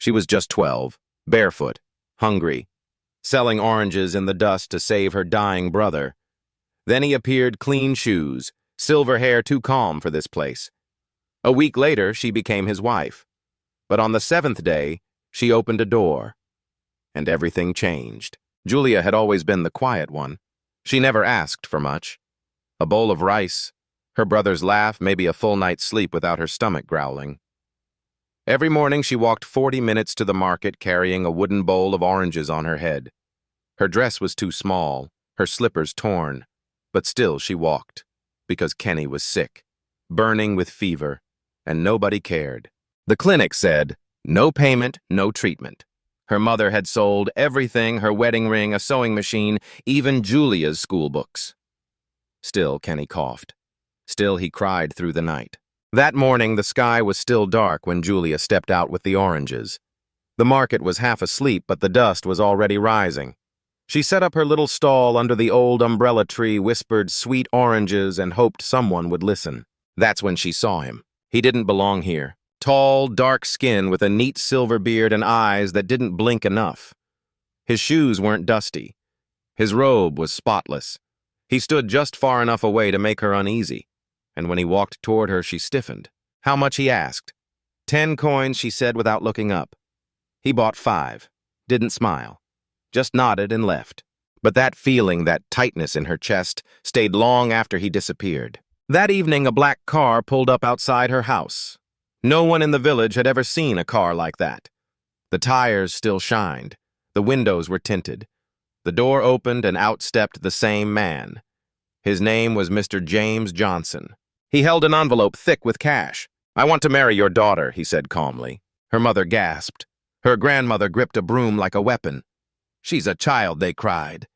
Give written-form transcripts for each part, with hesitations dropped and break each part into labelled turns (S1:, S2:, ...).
S1: She was just 12, barefoot, hungry, selling oranges in the dust to save her dying brother. Then he appeared, clean shoes, silver hair too calm for this place. A week later, she became his wife. But on the 7th day, she opened a door, and everything changed. Julia had always been the quiet one. She never asked for much. A bowl of rice, her brother's laugh, maybe a full night's sleep without her stomach growling. Every morning she walked 40 minutes to the market carrying a wooden bowl of oranges on her head. Her dress was too small, her slippers torn, but still she walked, because Kenny was sick, burning with fever, and nobody cared. The clinic said, no payment, no treatment. Her mother had sold everything, her wedding ring, a sewing machine, even Julia's school books. Still, Kenny coughed. Still, he cried through the night. That morning, the sky was still dark when Julia stepped out with the oranges. The market was half asleep, but the dust was already rising. She set up her little stall under the old umbrella tree, whispered sweet oranges, and hoped someone would listen. That's when she saw him. He didn't belong here. Tall, dark skin with a neat silver beard and eyes that didn't blink enough. His shoes weren't dusty. His robe was spotless. He stood just far enough away to make her uneasy, and when he walked toward her, she stiffened. How much, he asked. 10 coins, she said without looking up. He bought 5, didn't smile, just nodded and left. But that feeling, that tightness in her chest, stayed long after he disappeared. That evening, a black car pulled up outside her house. No one in the village had ever seen a car like that. The tires still shined. The windows were tinted. The door opened and out stepped the same man. His name was Mr. James Johnson. He held an envelope thick with cash. I want to marry your daughter, he said calmly. Her mother gasped. Her grandmother gripped a broom like a weapon. She's a child, they cried.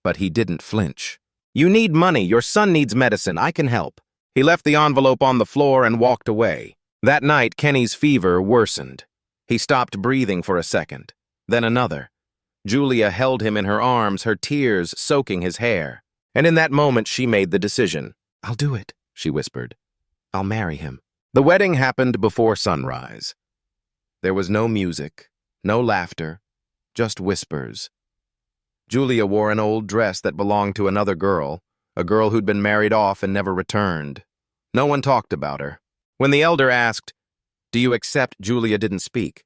S1: But he didn't flinch. You need money. Your son needs medicine. I can help. He left the envelope on the floor and walked away. That night, Kenny's fever worsened. He stopped breathing for a second, then another. Julia held him in her arms, her tears soaking his hair. And in that moment, she made the decision. I'll do it, she whispered. I'll marry him. The wedding happened before sunrise. There was no music, no laughter, just whispers. Julia wore an old dress that belonged to another girl, a girl who'd been married off and never returned. No one talked about her. When the elder asked, "Do you accept?" Julia didn't speak,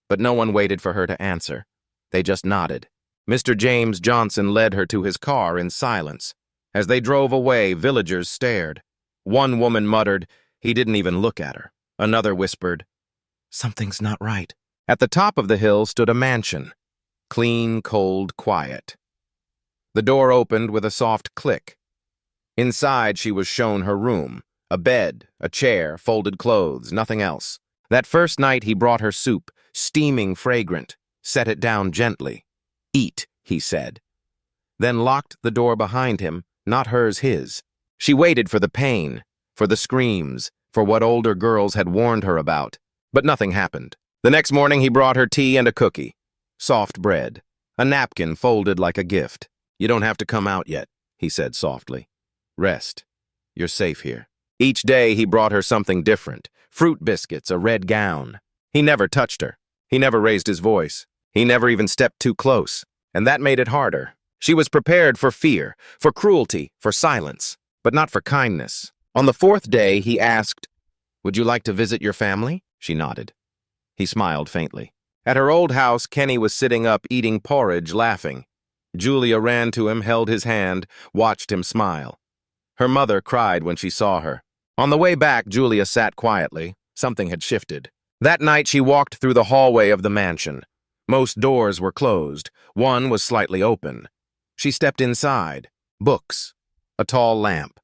S1: but no one waited for her to answer. They just nodded. Mr. James Johnson led her to his car in silence. As they drove away, villagers stared. One woman muttered, "He didn't even look at her." Another whispered, "Something's not right." At the top of the hill stood a mansion. Clean, cold, quiet. The door opened with a soft click. Inside, she was shown her room. A bed, a chair, folded clothes, nothing else. That first night he brought her soup, steaming fragrant, set it down gently. "Eat," he said. Then locked the door behind him, not hers, his. She waited for the pain, for the screams, for what older girls had warned her about. But nothing happened. The next morning he brought her tea and a cookie. Soft bread. A napkin folded like a gift. "You don't have to come out yet," he said softly. "Rest. You're safe here." Each day he brought her something different. Fruit biscuits, a red gown. He never touched her. He never raised his voice. He never even stepped too close. And that made it harder. She was prepared for fear, for cruelty, for silence, but not for kindness. On the 4th day, he asked, "Would you like to visit your family?" She nodded. He smiled faintly. At her old house, Kenny was sitting up eating porridge, laughing. Julia ran to him, held his hand, watched him smile. Her mother cried when she saw her. On the way back, Julia sat quietly. Something had shifted. That night, she walked through the hallway of the mansion. Most doors were closed. One was slightly open. She stepped inside. Books. A tall lamp.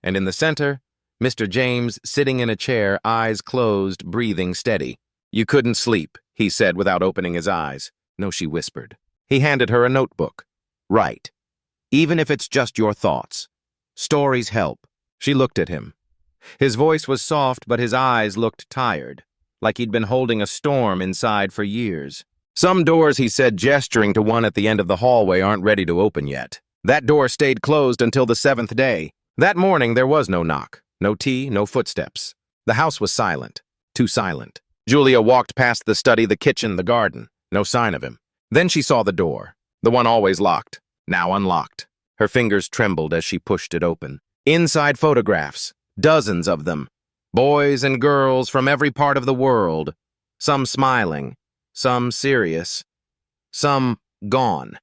S1: And in the center, Mr. James sitting in a chair, eyes closed, breathing steady. "You couldn't sleep," he said without opening his eyes. "No," she whispered. He handed her a notebook. "Write. Even if it's just your thoughts. Stories help." She looked at him. His voice was soft, but his eyes looked tired, like he'd been holding a storm inside for years. "Some doors," he said, gesturing to one at the end of the hallway, "aren't ready to open yet." That door stayed closed until the 7th day. That morning there was no knock, no tea, no footsteps. The house was silent, too silent. Julia walked past the study, the kitchen, the garden. No sign of him. Then she saw the door, the one always locked, now unlocked. Her fingers trembled as she pushed it open. Inside, photographs, dozens of them. Boys and girls from every part of the world. Some smiling, some serious, some gone.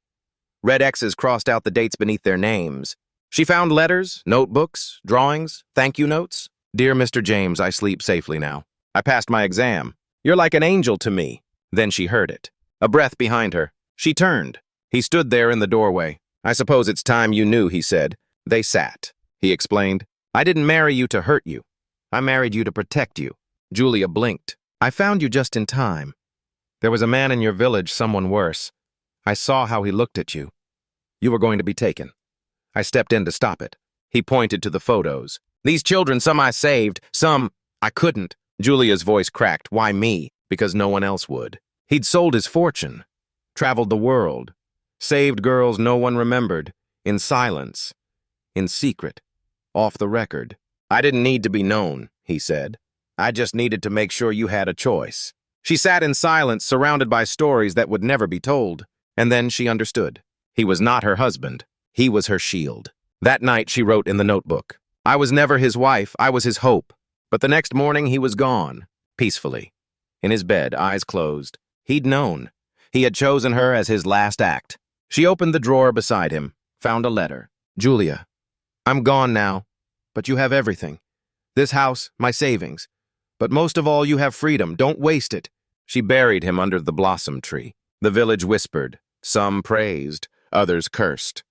S1: Red X's crossed out the dates beneath their names. She found letters, notebooks, drawings, thank you notes. Dear Mr. James, I sleep safely now. I passed my exam. You're like an angel to me. Then she heard it. A breath behind her. She turned. He stood there in the doorway. I suppose it's time you knew, he said. They sat. He explained. I didn't marry you to hurt you. I married you to protect you. Julia blinked. I found you just in time. There was a man in your village, someone worse. I saw how he looked at you. You were going to be taken. I stepped in to stop it. He pointed to the photos. These children, some I saved, some I couldn't. Julia's voice cracked. Why me? Because no one else would. He'd sold his fortune, traveled the world, saved girls no one remembered, in silence, in secret, off the record. I didn't need to be known, he said. I just needed to make sure you had a choice. She sat in silence, surrounded by stories that would never be told. And then she understood. He was not her husband. He was her shield. That night she wrote in the notebook. I was never his wife, I was his hope. But the next morning he was gone, peacefully. In his bed, eyes closed. He'd known. He had chosen her as his last act. She opened the drawer beside him, found a letter. Julia, I'm gone now, but you have everything. This house, my savings. But most of all, you have freedom. Don't waste it. She buried him under the blossom tree. The village whispered. Some praised, others cursed.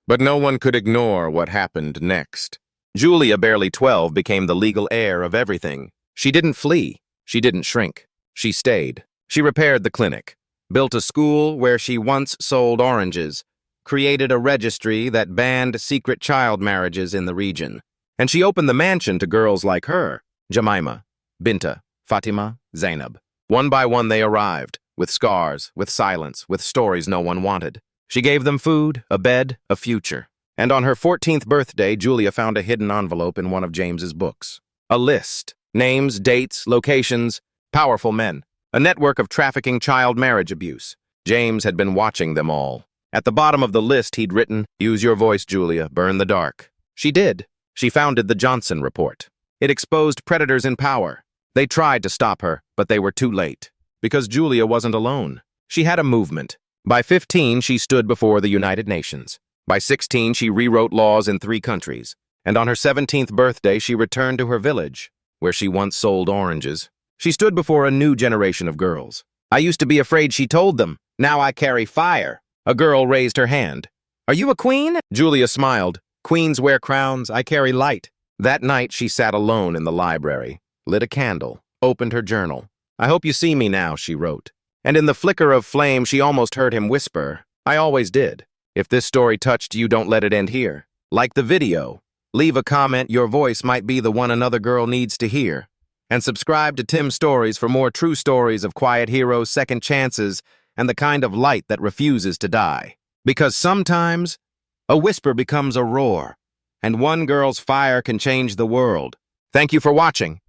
S1: But no one could ignore what happened next. Julia, barely 12, became the legal heir of everything. She didn't flee. She didn't shrink. She stayed. She repaired the clinic, built a school where she once sold oranges, created a registry that banned secret child marriages in the region. And she opened the mansion to girls like her, Jemima, Binta, Fatima, Zainab. One by one they arrived, with scars, with silence, with stories no one wanted. She gave them food, a bed, a future. And on her 14th birthday, Julia found a hidden envelope in one of James's books. A list, names, dates, locations, powerful men, a network of trafficking child marriage abuse. James had been watching them all. At the bottom of the list he'd written, use your voice, Julia, burn the dark. She did. She founded the Johnson Report. It exposed predators in power. They tried to stop her, but they were too late. Because Julia wasn't alone. She had a movement. By 15, she stood before the United Nations. By 16, she rewrote laws in 3 countries. And on her 17th birthday, she returned to her village, where she once sold oranges. She stood before a new generation of girls. I used to be afraid, she told them. Now I carry fire. A girl raised her hand. Are you a queen? Julia smiled. Queens wear crowns, I carry light. That night, she sat alone in the library, lit a candle, opened her journal. I hope you see me now, she wrote. And in the flicker of flame, she almost heard him whisper, I always did. If this story touched you, don't let it end here. Like the video. Leave a comment, your voice might be the one another girl needs to hear. And subscribe to Tim's Stories for more true stories of quiet heroes, second chances, and the kind of light that refuses to die. Because sometimes, a whisper becomes a roar, and one girl's fire can change the world. Thank you for watching.